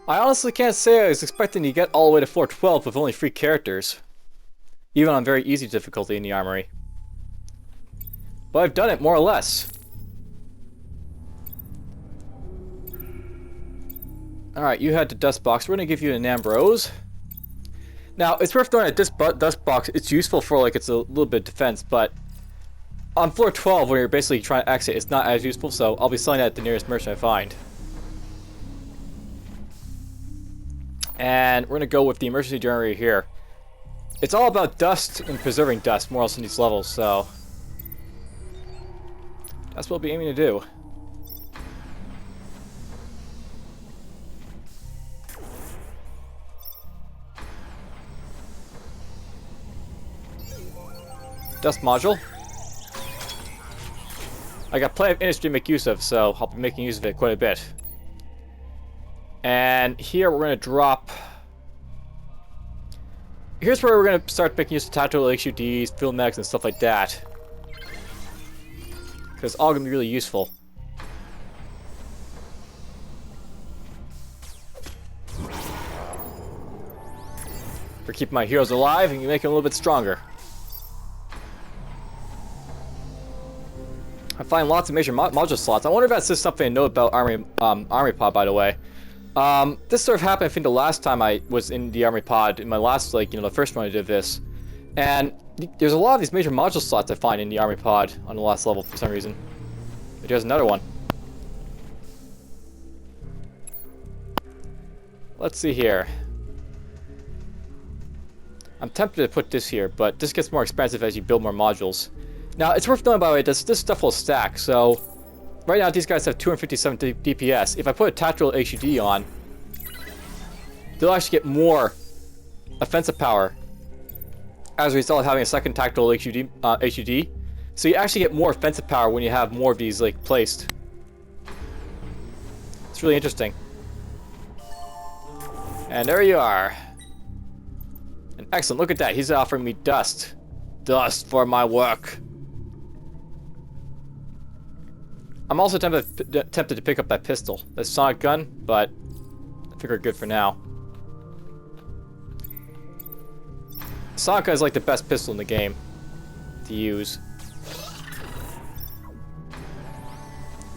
I honestly can't say I was expecting to get all the way to floor 12 with only 3 characters. Even on very easy difficulty in the Armory. But I've done it, more or less. Alright, you had the dust box. We're gonna give you an Ambrose. Now, it's worth knowing that this dust box, it's useful for, like, it's a little bit of defense, but on floor 12, when you're basically trying to exit, it's not as useful, so I'll be selling that at the nearest merchant I find. And we're gonna go with the emergency generator here. It's all about dust and preserving dust, more or less in these levels, so that's what we'll be aiming to do. Dust module. I got plenty of industry to make use of, so I'll be making use of it quite a bit. And here we're going to drop... Here's where we're going to start making use of tactical HUDs, field mags, and stuff like that. Because it's all going to be really useful. For keeping my heroes alive and making them a little bit stronger. I find lots of major module slots. I wonder if that's just something to know about Armory Pod, by the way. This sort of happened, I think, the last time I was in the Armory Pod, in my last, like, the first run I did this. And there's a lot of these major module slots I find in the Armory Pod on the last level for some reason. But here's another one. Let's see here. I'm tempted to put this here, but this gets more expensive as you build more modules. Now, it's worth knowing, by the way, this stuff will stack, so... Right now, these guys have 257 DPS. If I put a tactical HUD on, they'll actually get more offensive power as a result of having a second tactical HUD. So you actually get more offensive power when you have more of these, like, placed. It's really interesting. And there you are. And excellent, look at that. He's offering me dust. Dust for my work. I'm also tempted to pick up that pistol. The sonic gun, but I think we're good for now. Sonic gun is like the best pistol in the game to use.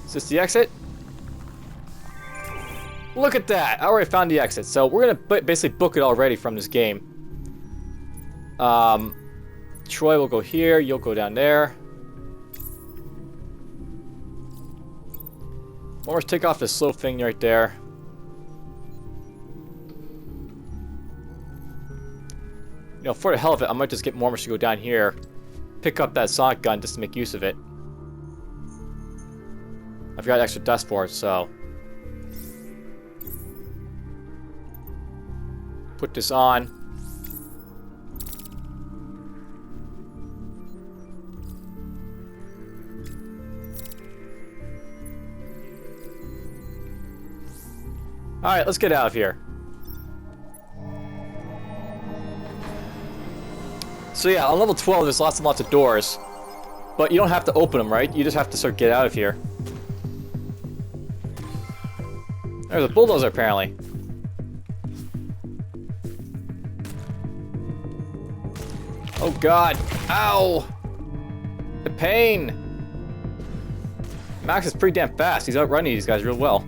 Is this the exit? Look at that! I already found the exit, so we're gonna basically book it already from this game. Troy will go here, you'll go down there. Or take off this slow thing right there. You know, for the hell of it, I might just get Mormish to go down here, pick up that sonic gun just to make use of it. I've got extra dust for it, so put this on. Alright, let's get out of here. So yeah, on level 12 there's lots and lots of doors. But you don't have to open them, right? You just have to sort of get out of here. There's a bulldozer, apparently. Oh god. Ow! The pain! Max is pretty damn fast. He's outrunning these guys real well.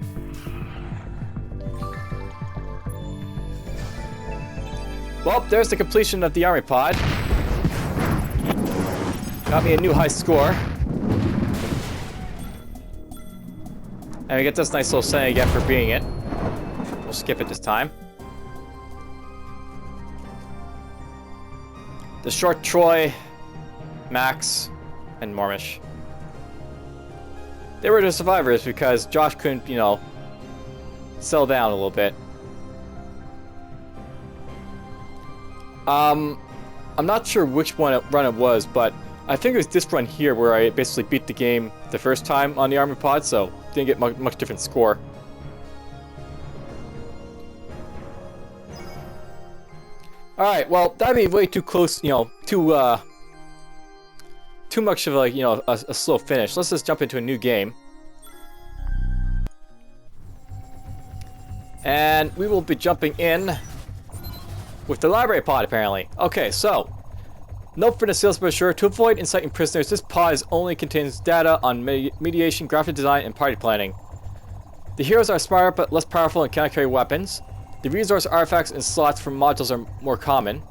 Well, there's the completion of the Armory Pod. Got me a new high score. And we get this nice little setting again for being it. We'll skip it this time. The short Troy, Max, and Mormish. They were the survivors because Josh couldn't, you know, settle down a little bit. I'm not sure which run it was, but I think it was this run here where I basically beat the game the first time on the Armory Pod, so didn't get much different score. Alright, well, that'd be way too close, you know, too much of, like, you know, a slow finish. Let's just jump into a new game. And we will be jumping in with the library pod, apparently. Okay, so note for the sales brochure: to avoid inciting prisoners, this pod only contains data on mediation, graphic design, and party planning. The heroes are smarter but less powerful and cannot carry weapons. The resource artifacts and slots for modules are more common.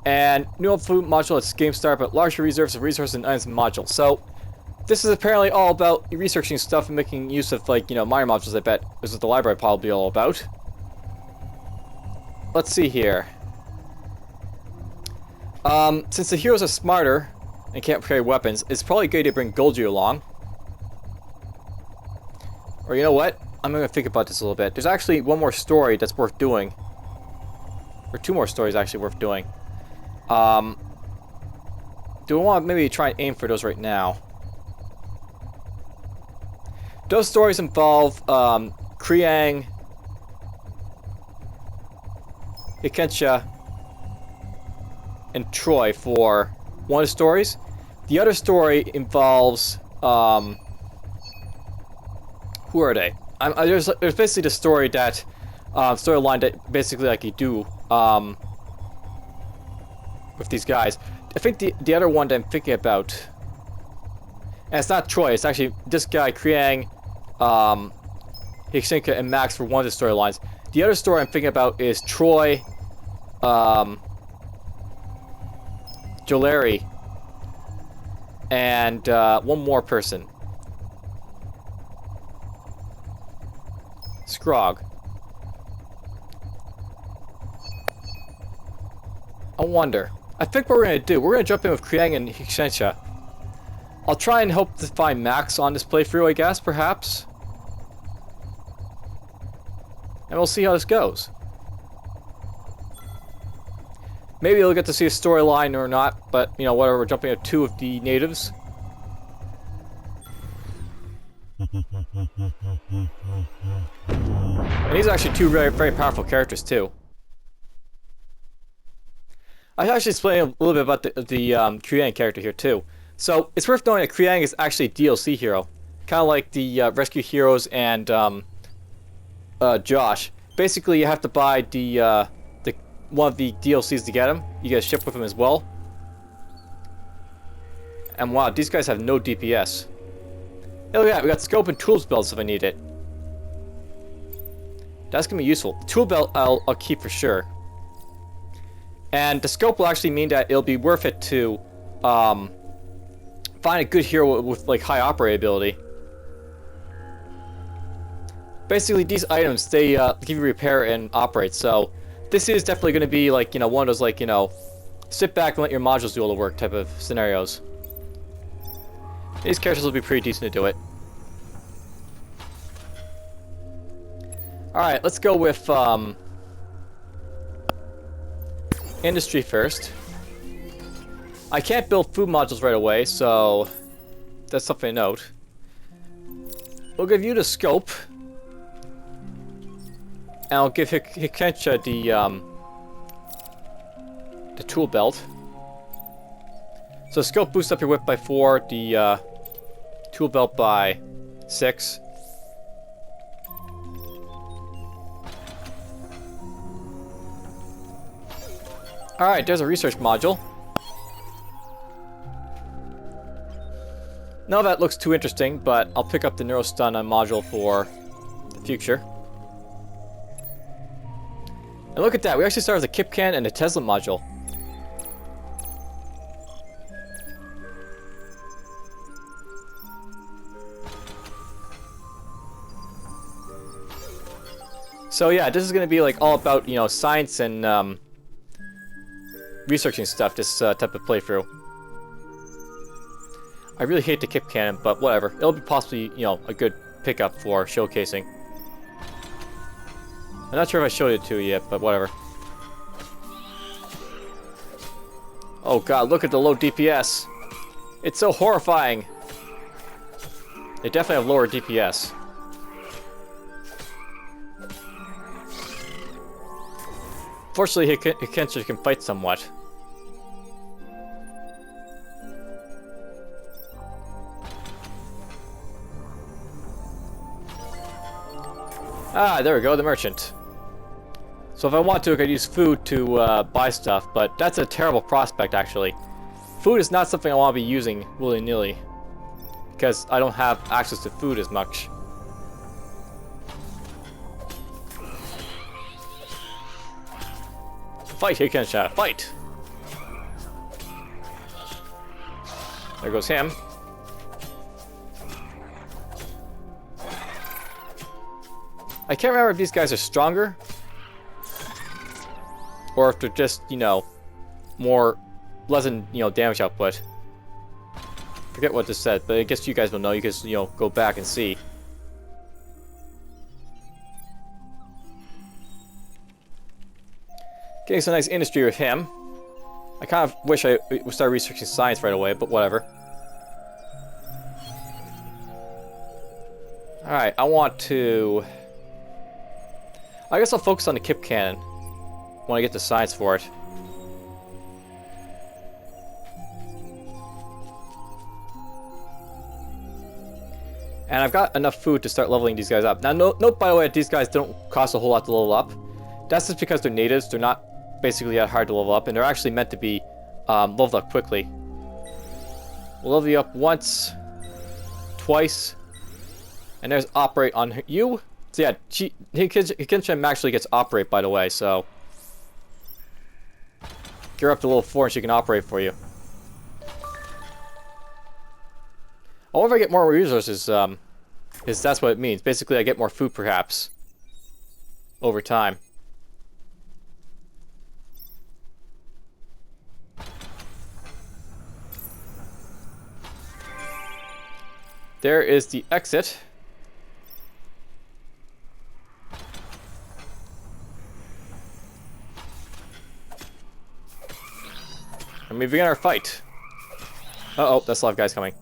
And new food module at game start, but larger reserves of resources and items in modules. So this is apparently all about researching stuff and making use of, like, you know, minor modules. I bet is what the library pod will be all about. Let's see here. Since the heroes are smarter and can't carry weapons, it's probably good to bring Golgi along. Or you know what? I'm going to think about this a little bit. There's actually one more story that's worth doing. Or two more stories actually worth doing. Do I want to maybe try and aim for those right now? Those stories involve Kriang, Ikensha, and Troy for one of the stories. The other story involves who are they? There's basically the story that storyline that basically like you do with these guys. I think the other one that I'm thinking about, and it's not Troy. It's actually this guy Kriang, Hiksinka, and Max for one of the storylines. The other story I'm thinking about is Troy, Joleri, and one more person. Scrog. I wonder. I think what we're going to do, we're going to jump in with Kriang and Hikensha. I'll try and hope to find Max on this playthrough, I guess, perhaps. And we'll see how this goes. Maybe we'll get to see a storyline or not, but, you know, whatever, we're jumping at two of the natives. And these are actually two very, very powerful characters, too. I should actually explain a little bit about the Kriang character here, too. So, it's worth knowing that Kriang is actually a DLC hero. Kind of like the Rescue Heroes and Josh. Basically, you have to buy the one of the DLCs to get him. You get a ship with him as well. And wow, these guys have no DPS. Hey, look at that, we got scope and tools belts if I need it. That's gonna be useful. Tool belt I'll keep for sure. And the scope will actually mean that it'll be worth it to find a good hero with like high operability. Basically, these items, they give you repair and operate, so this is definitely going to be like, you know, one of those, like, you know, sit back and let your modules do all the work type of scenarios. These characters will be pretty decent to do it. Alright, let's go with industry first. I can't build food modules right away, so that's something to note. We'll give you the scope. And I'll give Hikensha the tool belt. So scope boosts up your whip by 4, the tool belt by 6. Alright, there's a research module. None of that looks too interesting, but I'll pick up the Neurostun module for the future. And look at that, we actually start with a Kipcan and a Tesla module. So yeah, this is going to be like all about, you know, science and researching stuff, this type of playthrough. I really hate the Kip Cannon, but whatever. It'll be possibly, you know, a good pickup for showcasing. I'm not sure if I showed it to you yet, but whatever. Oh god, look at the low DPS. It's so horrifying. They definitely have lower DPS. Fortunately, Hikensha can fight somewhat. Ah, there we go, the merchant. So if I want to, I could use food to buy stuff, but that's a terrible prospect, actually. Food is not something I want to be using willy-nilly, because I don't have access to food as much. Fight, Hikensha, fight! There goes him. I can't remember if these guys are stronger, or if they're just, you know, more pleasant, you know, damage output. Forget what this said, but I guess you guys will know. You guys, you know, go back and see. Getting some nice industry with him. I kind of wish I would start researching science right away, but whatever. Alright, I want to... I guess I'll focus on the Kip Cannon when I get the science for it. And I've got enough food to start leveling these guys up. Now, note by the way that these guys don't cost a whole lot to level up. That's just because they're natives. They're not basically that hard to level up, and they're actually meant to be leveled up quickly. We'll level you up once, twice, and there's operate on you. So yeah, Hikensha actually gets operate, by the way, so gear up to level 4 and she can operate for you. I wonder if I get more resources, is that's what it means. Basically, I get more food, perhaps, over time. There is the exit. And we begin our fight. Uh-oh, that's a lot of guys coming.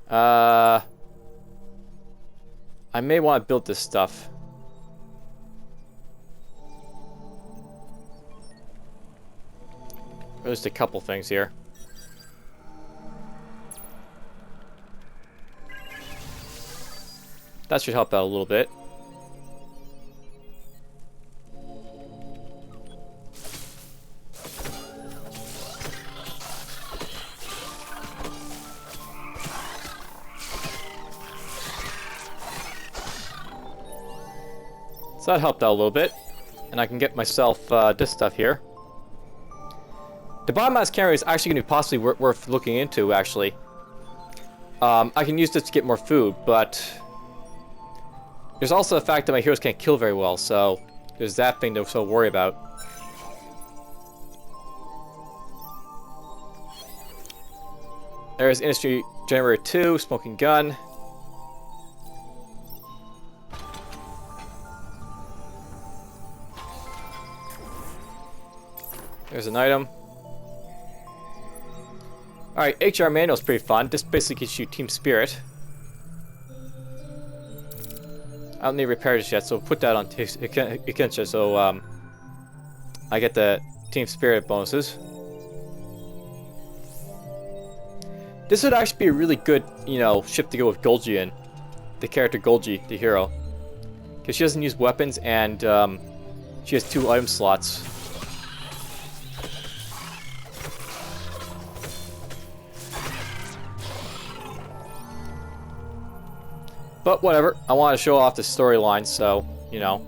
I may want to build this stuff. There's just a couple things here. That should help out a little bit. So that helped out a little bit. And I can get myself this stuff here. The biomass carrier is actually going to be possibly worth looking into, actually. I can use this to get more food, but there's also the fact that my heroes can't kill very well, so there's that thing to so worry about. There's Industry Generator 2, Smoking Gun. There's an item. Alright, HR manual's pretty fun. This basically gives you Team Spirit. I don't need repairs yet, so put that on Hikensha so I get the Team Spirit bonuses. This would actually be a really good, you know, ship to go with Golgi in. The character Golgi, the hero. Because she doesn't use weapons and she has 2 item slots. But whatever, I want to show off the storyline, so, you know,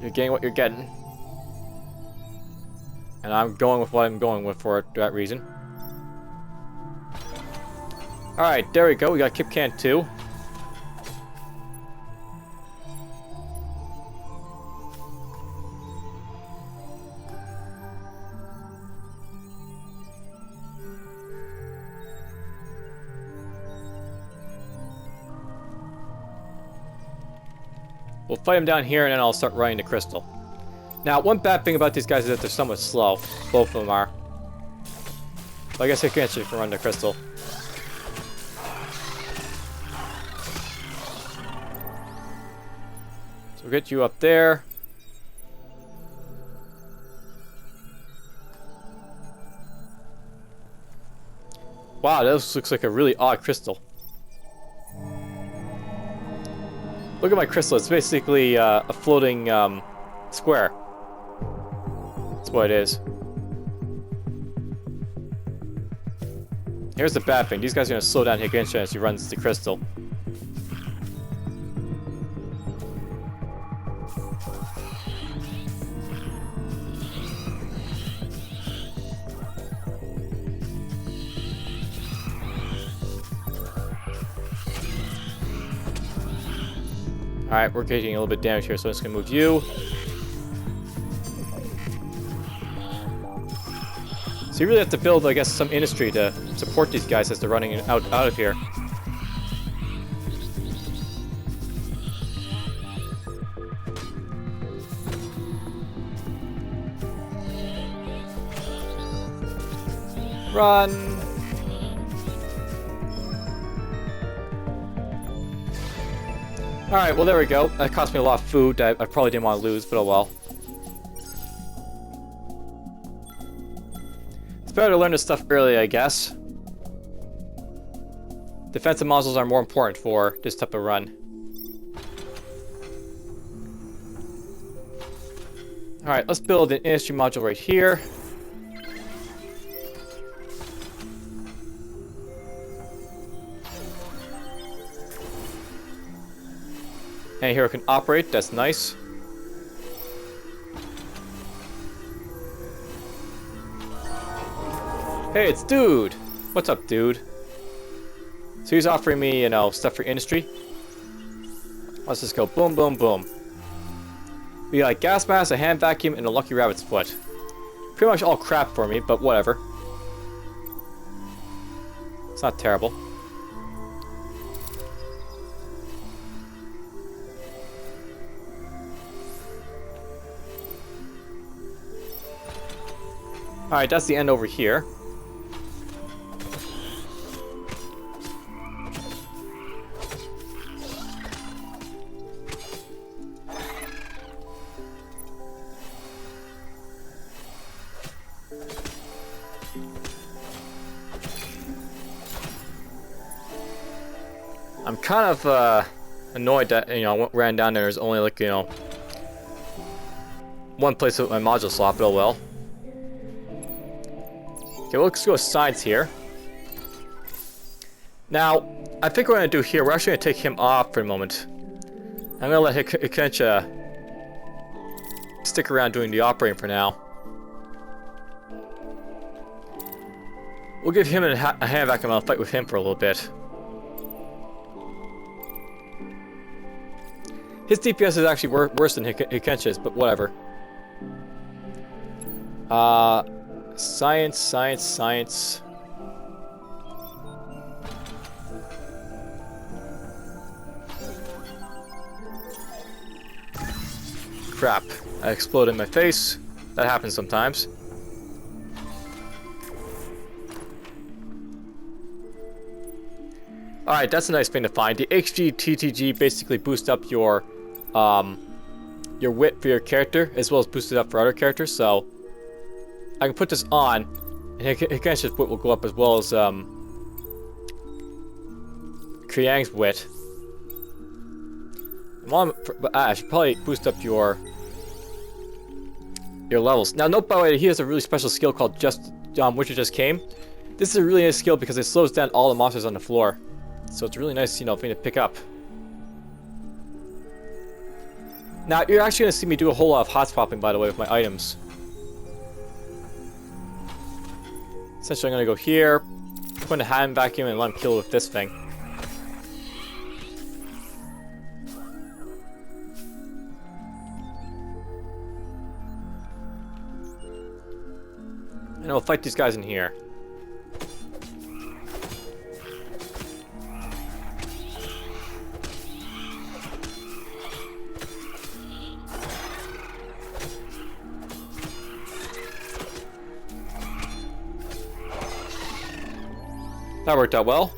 you're getting what you're getting. And I'm going with what I'm going with for that reason. Alright, there we go, we got Kip Can 2. We'll fight him down here, and then I'll start running the crystal. Now, one bad thing about these guys is that they're somewhat slow. Both of them are. But I guess I can actually run the crystal. So we'll get you up there. Wow, this looks like a really odd crystal. Look at my crystal. It's basically a floating square. That's what it is. Here's the bad thing. These guys are going to slow down Hikensha as he runs the crystal. Alright, we're getting a little bit damage here, so I'm just going to move you. So you really have to build, I guess, some industry to support these guys as they're running out of here. Run! Alright, well there we go. That cost me a lot of food that I probably didn't want to lose, but oh well. It's better to learn this stuff early, I guess. Defensive modules are more important for this type of run. Alright, let's build an industry module right here. And here it can operate, that's nice. Hey, it's Dude! What's up, Dude? So he's offering me, you know, stuff for industry. Let's just go boom, boom, boom. We got a gas mask, a hand vacuum, and a lucky rabbit's foot. Pretty much all crap for me, but whatever. It's not terrible. Alright, that's the end over here. I'm kind of annoyed that, you know, I ran down there. There's only like, you know, one place with my module slot, but oh well. Okay, well, let's go with science here. Now, I think what we're going to do here, we're actually going to take him off for a moment. I'm going to let Hikensha stick around doing the operating for now. We'll give him a hand vacuum and I'll fight with him for a little bit. His DPS is actually worse than Hikensha's, but whatever. Science, science, science. Crap. I exploded in my face. That happens sometimes. Alright, that's a nice thing to find. The HG TTG basically boosts up your wit for your character, as well as boost it up for other characters, so I can put this on, and Hikensha's wit will go up as well as Kriang's wit. But I should probably boost up your levels. Now note, by the way, he has a really special skill called Witcher Just Came. This is a really nice skill because it slows down all the monsters on the floor. So it's a really nice, you know, thing to pick up. Now, you're actually going to see me do a whole lot of hot swapping, by the way, with my items. Essentially, I'm going to go here, put in a hand vacuum, and let him kill with this thing. And I'll fight these guys in here. That worked out well.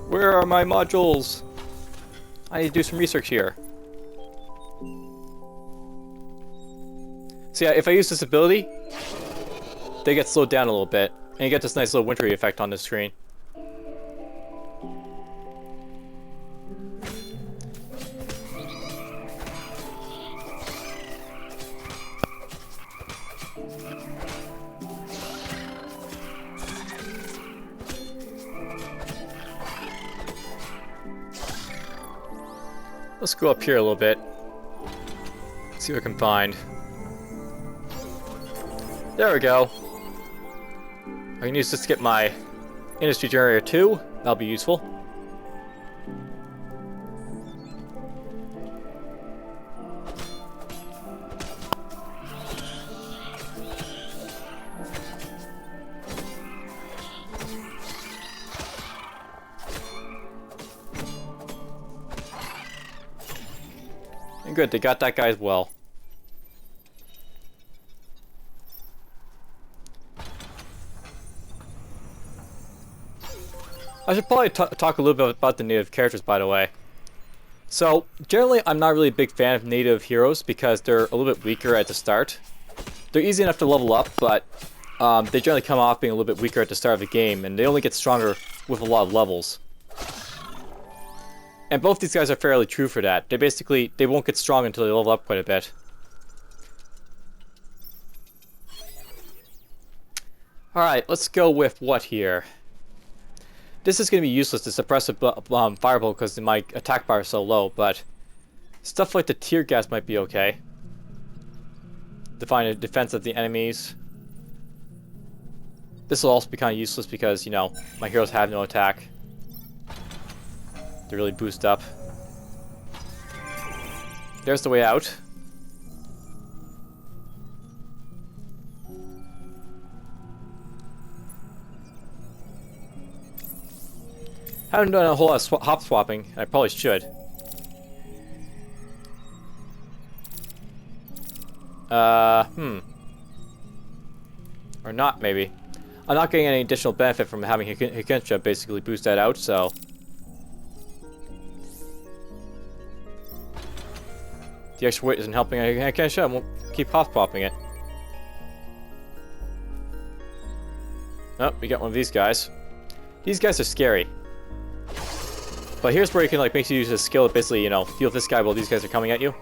Where are my modules? I need to do some research here. So yeah, if I use this ability, they get slowed down a little bit, and you get this nice little wintry effect on the screen. Let's go up here a little bit. See what I can find. There we go. I can use this to get my industry generator too. That'll be useful. And good, they got that guy as well. I should probably talk a little bit about the native characters, by the way. So, generally, I'm not really a big fan of native heroes because they're a little bit weaker at the start. They're easy enough to level up, but they generally come off being a little bit weaker at the start of the game, and they only get stronger with a lot of levels. And both these guys are fairly true for that. They won't get strong until they level up quite a bit. Alright, let's go with what here? This is going to be useless to suppress a fireball because my attack bar is so low, but stuff like the tear gas might be okay. Define a defense of the enemies. This will also be kind of useless because, you know, my heroes have no attack. They really boost up. There's the way out. I haven't done a whole lot of hop swapping. I probably should. Or not, maybe. I'm not getting any additional benefit from having Hikensha basically boost that out, so... The extra weight isn't helping Hikensha. I won't keep hop swapping it. Oh, we got one of these guys. These guys are scary. But here's where you can like make use of skill to basically, you know, deal with this guy while these guys are coming at you.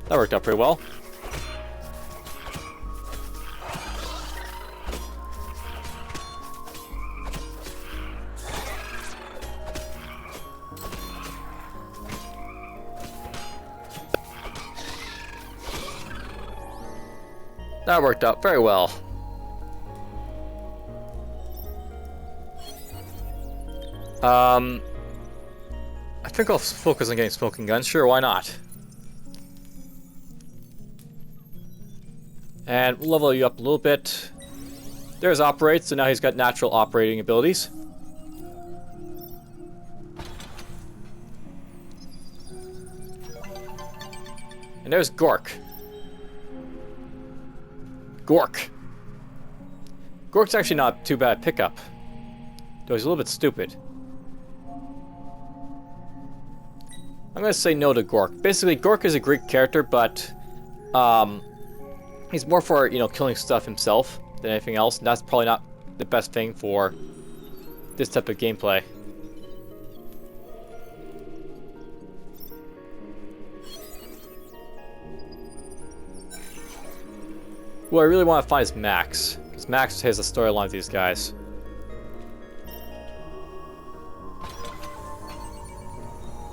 That worked out pretty well. That worked out very well. I think I'll focus on getting smoking guns. Sure, why not? And we'll level you up a little bit. There's Operate, so now he's got natural operating abilities. And there's Gork. Gork's actually not too bad pickup. Though he's a little bit stupid. I'm gonna say no to Gork. Basically, Gork is a great character, but he's more for, you know, killing stuff himself than anything else, and that's probably not the best thing for this type of gameplay. What I really want to find is Max, because Max has a storyline with these guys.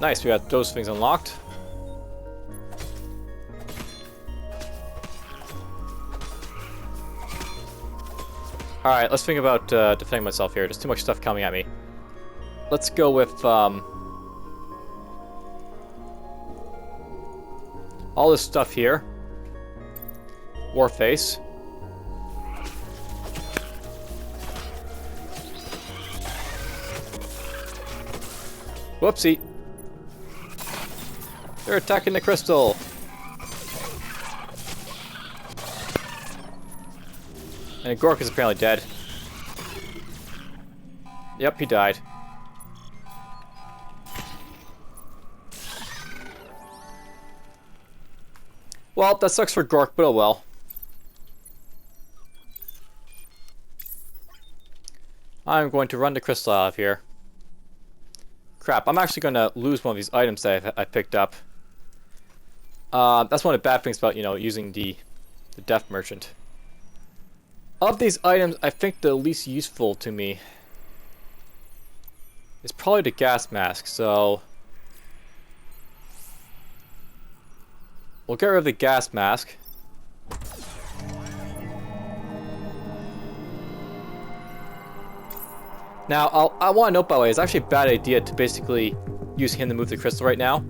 Nice, we got those things unlocked. Alright, let's think about defending myself here. There's too much stuff coming at me. Let's go with all this stuff here. Warface. Whoopsie. They're attacking the crystal. And Gork is apparently dead. Yep, he died. Well, that sucks for Gork, but oh well. I'm going to run the crystal out of here. Crap, I'm actually going to lose one of these items that I picked up. That's one of the bad things about, you know, using the Death Merchant. Of these items, I think the least useful to me is probably the gas mask, so we'll get rid of the gas mask. Now, I want to note, by the way, it's actually a bad idea to basically use him to move the crystal right now.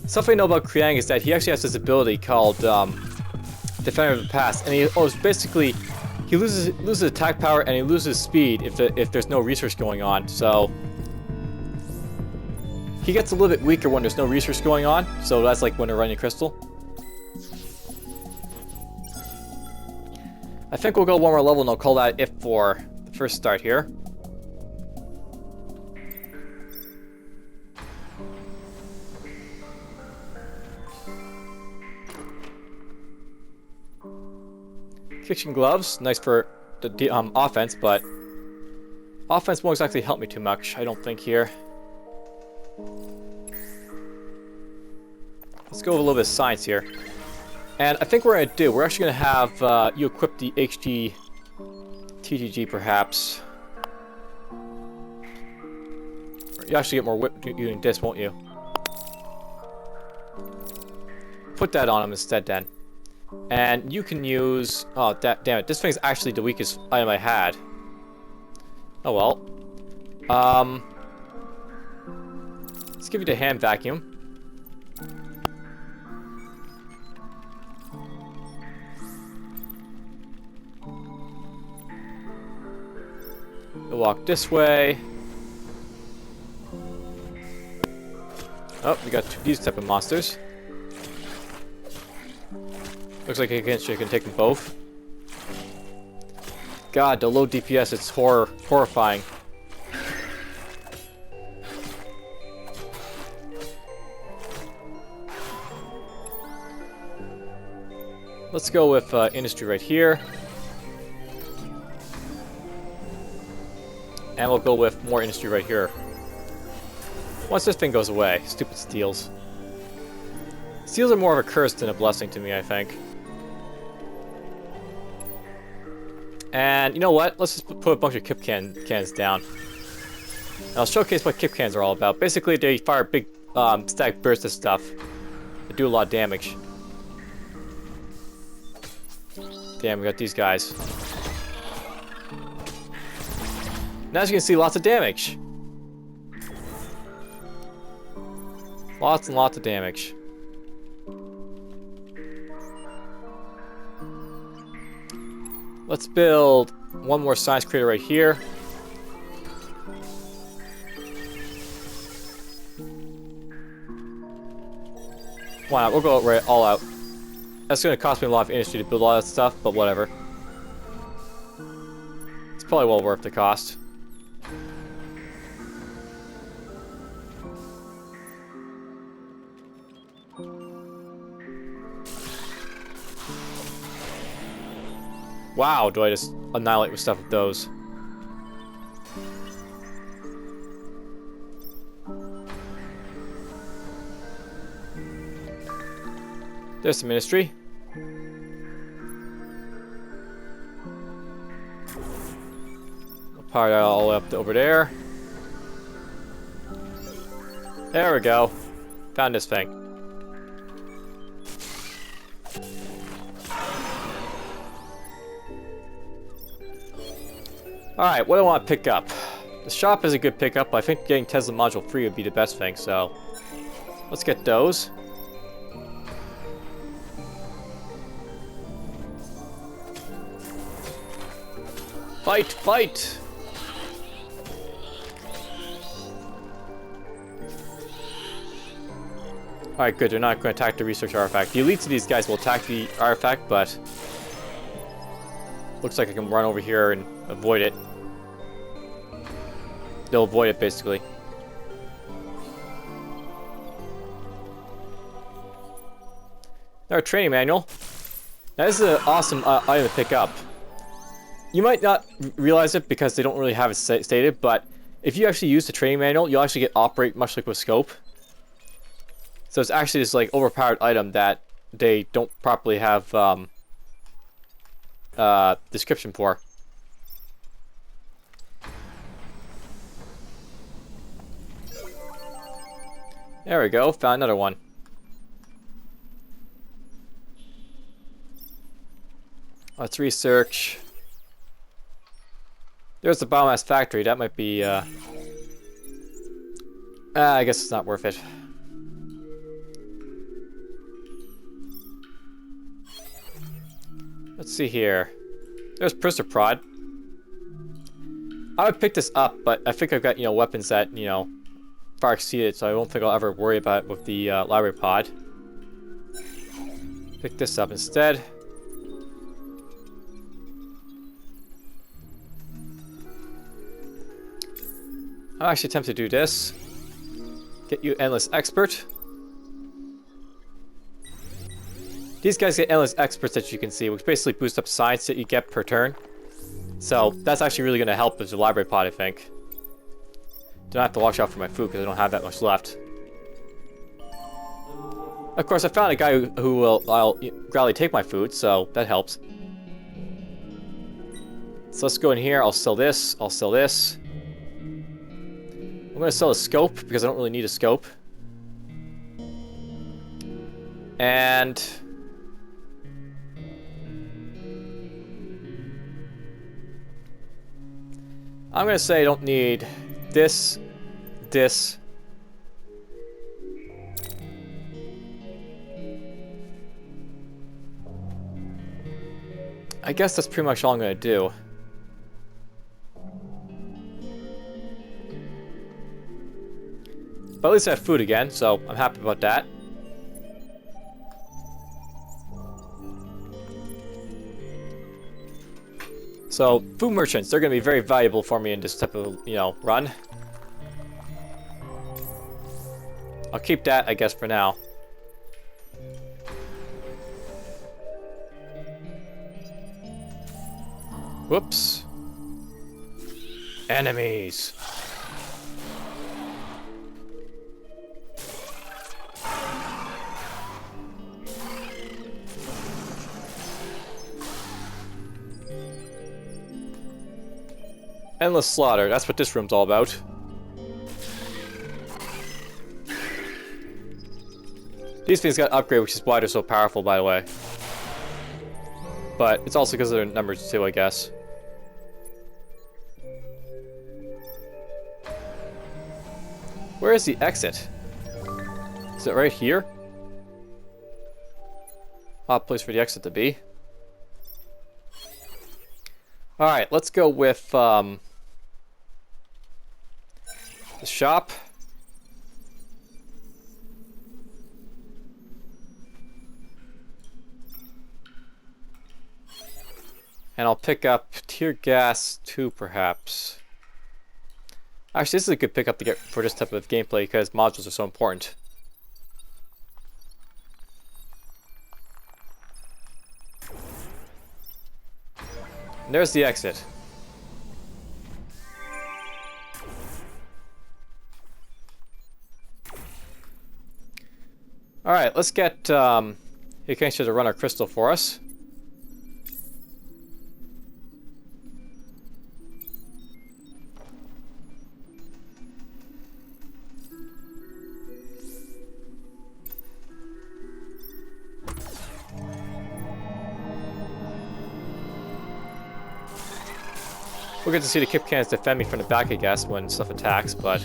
Something I know about Kriang is that he actually has this ability called Defender of the Past, and he basically he loses attack power and he loses speed if there's no research going on. So he gets a little bit weaker when there's no research going on. So that's like when they're running a crystal. I think we'll go one more level and I'll call that it for the first start here. Kitchen gloves, nice for the offense, but offense won't exactly help me too much, I don't think, here. Let's go with a little bit of science here. And I think what we're going to do, we're actually going to have you equip the HG TGG, perhaps. You actually get more whip doing this, won't you? Put that on him instead, then. And you can use... Oh, damn it. This thing's actually the weakest item I had. Oh, well. Let's give you the hand vacuum. We'll walk this way. Oh, we got these type of monsters. Looks like I can take them both. God, the low DPS, it's horrifying. Let's go with industry right here. And we'll go with more industry right here. Once this thing goes away, stupid steels. Steels are more of a curse than a blessing to me, I think. And you know what? Let's just put a bunch of kip cans down. And I'll showcase what kip cans are all about. Basically, they fire big static bursts of stuff that do a lot of damage. Damn, we got these guys. Now, as you can see, lots of damage. Lots and lots of damage. Let's build one more science creator right here. Why not? We'll go right all out. That's going to cost me a lot of industry to build all that stuff, but whatever. It's probably well worth the cost. Wow, do I just annihilate with stuff with those. There's some ministry. I'll power that all the way up to over there. There we go. Found this thing. Alright, what do I want to pick up? The shop is a good pickup, but I think getting Tesla module free would be the best thing, so let's get those. Fight! Fight! Alright, good. They're not going to attack the research artifact. The elites of these guys will attack the artifact, but looks like I can run over here and avoid it. They'll avoid it, basically. Our training manual. Now, this is an awesome item to pick up. You might not realize it because they don't really have it stated, but if you actually use the training manual, you'll actually get operate much like with scope. So it's actually this like overpowered item that they don't properly have description for. There we go, found another one. Let's research. There's the biomass factory. That might be, I guess it's not worth it. Let's see here. There's Prisoner Prod. I would pick this up, but I think I've got, weapons that, far exceed it, so I don't think I'll ever worry about it with the library pod. Pick this up instead. I'm actually tempted to do this. Get you Endless Expert. These guys get Endless Experts, that you can see, which basically boost up science that you get per turn. So that's actually really going to help with the library pod, I think. Don't have to watch out for my food because I don't have that much left. Of course, I found a guy who will gladly take my food, so that helps. So let's go in here. I'll sell this. I'll sell this. I'm going to sell a scope because I don't really need a scope. And I'm going to say I don't need this, this. I guess that's pretty much all I'm going to do. But at least I have food again, so I'm happy about that. So, food merchants, they're going to be very valuable for me in this type of, run. I'll keep that, I guess, for now. Whoops. Enemies. Endless slaughter, that's what this room's all about. These things got upgraded, which is why they're so powerful, by the way. But it's also because of their numbers too, I guess. Where is the exit? Is it right here? Odd place for the exit to be. Alright, let's go with the shop. And I'll pick up Tear Gas 2, perhaps. Actually, this is a good pickup to get for this type of gameplay because modules are so important. And there's the exit. Alright, let's get Hikansha to run our crystal for us. We'll get to see the Kip Cans defend me from the back, I guess, when stuff attacks, but...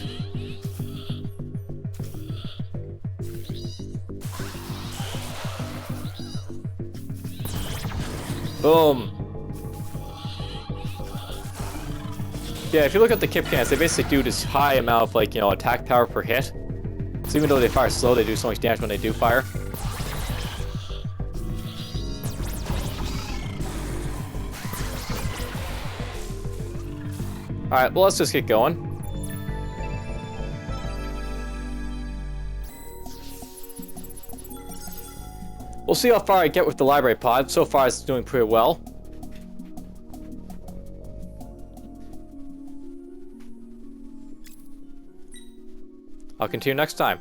Boom! Yeah, if you look at the Kip Cans, they basically do this high amount of, like, attack power per hit. So even though they fire slow, they do so much damage when they do fire. Alright, well, let's just get going. We'll see how far I get with the library pod. So far, it's doing pretty well. I'll continue next time.